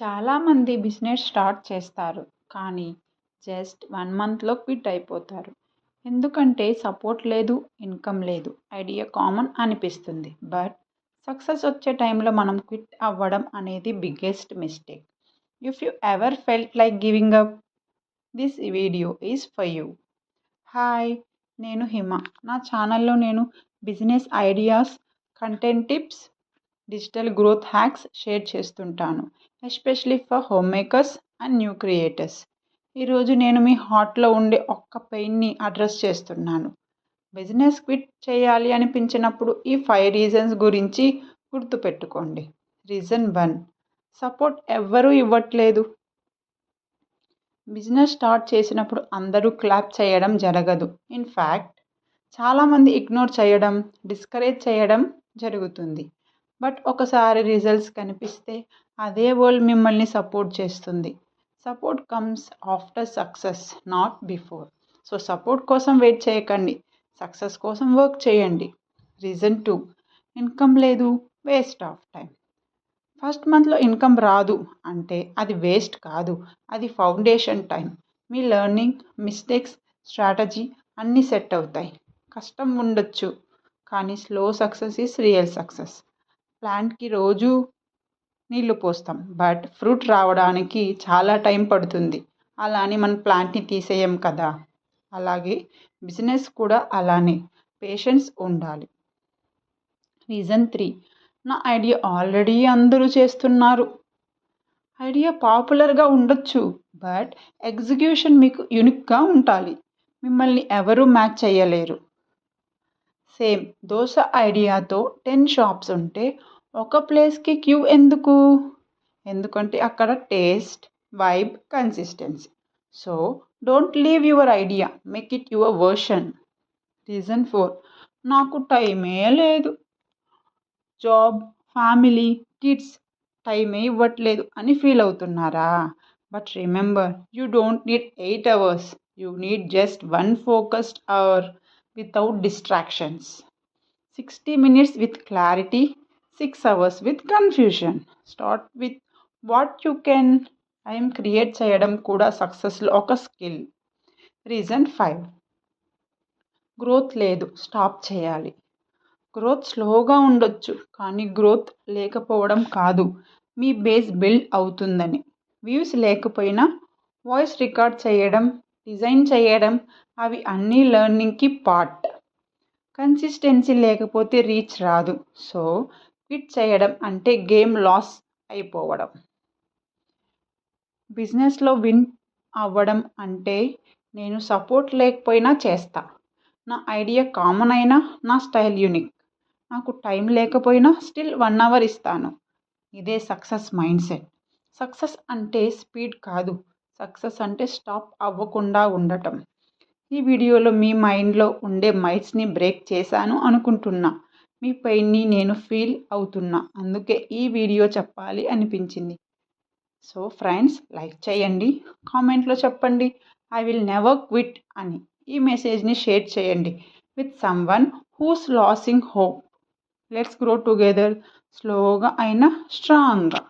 చాలామంది business start చేస్తారు కానీ జస్ట్ 1 మంత్లో క్విట్ అయిపోతారు. ఎందుకంటే సపోర్ట్ లేదు, ఇన్కమ్ లేదు. ఐడియా కామన్ అనిపిస్తుంది, బట్ సక్సెస్ వచ్చే టైంలో మనం క్విట్ అవ్వడం అనేది biggest mistake. If you ever felt like giving up, this video is for you. Hi, నేను హిమ. నా ఛానల్లో నేను business ideas, content tips, digital growth hacks share చేస్తుంటాను, especially for home makers and new creators. ఈరోజు నేను మీ హార్ట్లో ఉండే ఒక్క పెయిన్ని అడ్రస్ చేస్తున్నాను. బిజినెస్ క్విట్ చేయాలి అనిపించినప్పుడు ఈ 5 రీజన్స్ గురించి గుర్తుపెట్టుకోండి. రీజన్ 1, సపోర్ట్ ఎవ్వరూ ఇవ్వట్లేదు. బిజినెస్ స్టార్ట్ చేసినప్పుడు అందరూ క్లాప్ చేయడం జరగదు. ఇన్ఫ్యాక్ట్ చాలామంది ఇగ్నోర్ చేయడం, డిస్కరేజ్ చేయడం జరుగుతుంది. బట్ ఒకసారి రిజల్ట్స్ కనిపిస్తే అదే వరల్డ్ మిమ్మల్ని సపోర్ట్ చేస్తుంది. Support comes after success, not before. So support కోసం వెయిట్ చేయకండి, సక్సెస్ కోసం వర్క్ చేయండి. రీజన్ 2, ఇన్కమ్ లేదు, వేస్ట్ ఆఫ్ టైం. ఫస్ట్ మంత్లో ఇన్కమ్ రాదు అంటే అది వేస్ట్ కాదు, అది ఫౌండేషన్ టైం. మీ లెర్నింగ్, మిస్టేక్స్, స్ట్రాటజీ అన్నీ సెట్ అవుతాయి. కష్టం ఉండొచ్చు కానీ slow success is real success. ప్లాంట్కి రోజు నీళ్లు పోస్తాం, బట్ ఫ్రూట్ రావడానికి చాలా టైం పడుతుంది. అలా అని మన ప్లాంట్ని తీసేయం కదా. అలాగే బిజినెస్ కూడా అలానే, పేషెన్స్ ఉండాలి. రీజన్ 3, నా ఐడియా ఆల్రెడీ అందరూ చేస్తున్నారు. ఐడియా పాపులర్గా ఉండొచ్చు, బట్ ఎగ్జిక్యూషన్ మీకు యూనిక్గా ఉండాలి. మిమ్మల్ని ఎవరూ మ్యాచ్ చేయలేరు. సేమ్ దోశ ఐడియాతో 10 షాప్స్ ఉంటే ఒక ప్లేస్కి క్యూ ఎందుకు? ఎందుకంటే అక్కడ taste, vibe, consistency. So don't leave your idea, make it your version. Reason 4, నాకు టైమే లేదు. జాబ్, ఫ్యామిలీ, కిడ్స్ టైమే ఇవ్వట్లేదు అని ఫీల్ అవుతున్నారా? But remember, you don't need 8 hours. You need just 1 focused hour without distractions. 60 minutes with clarity, 6 hours with confusion. Start with what you can. Time create చేయడం కూడా సక్సెస్లో ఒక స్కిల్. రీజన్ 5, గ్రోత్ లేదు, stop చేయాలి. Growth స్లోగా ఉండొచ్చు కానీ growth లేకపోవడం కాదు, మీ బేస్ బిల్డ్ అవుతుందని. వ్యూస్ లేకపోయినా వాయిస్ రికార్డ్ చేయడం, డిజైన్ చేయడం, అవి అన్నీ లెర్నింగ్కి పార్ట్. కన్సిస్టెన్సీ లేకపోతే రీచ్ రాదు. సో క్విట్ చేయడం అంటే గేమ్ లాస్ అయిపోవడం. బిజినెస్లో విన్ అవ్వడం అంటే నేను సపోర్ట్ లేకపోయినా చేస్తా, నా ఐడియా కామన్ అయినా నా స్టైల్ యూనిక్, నాకు టైం లేకపోయినా స్టిల్ 1 hour ఇస్తాను. ఇదే సక్సెస్ మైండ్ సెట్. సక్సెస్ అంటే స్పీడ్ కాదు, సక్సెస్ అంటే స్టాప్ అవ్వకుండా ఉండటం. ఈ వీడియోలో మీ మైండ్లో ఉండే మైట్స్ని బ్రేక్ చేశాను అనుకుంటున్నా. మీ పెయిన్ని నేను ఫీల్ అవుతున్నా, అందుకే ఈ వీడియో చెప్పాలి అనిపించింది. సో ఫ్రెండ్స్, లైక్ చేయండి, కామెంట్లో చెప్పండి ఐ విల్ నెవర్ క్విట్ అని. ఈ మెసేజ్ని షేర్ చేయండి with someone who's losing hope. Let's grow together, స్లోగా అయినా స్ట్రాంగ్గా.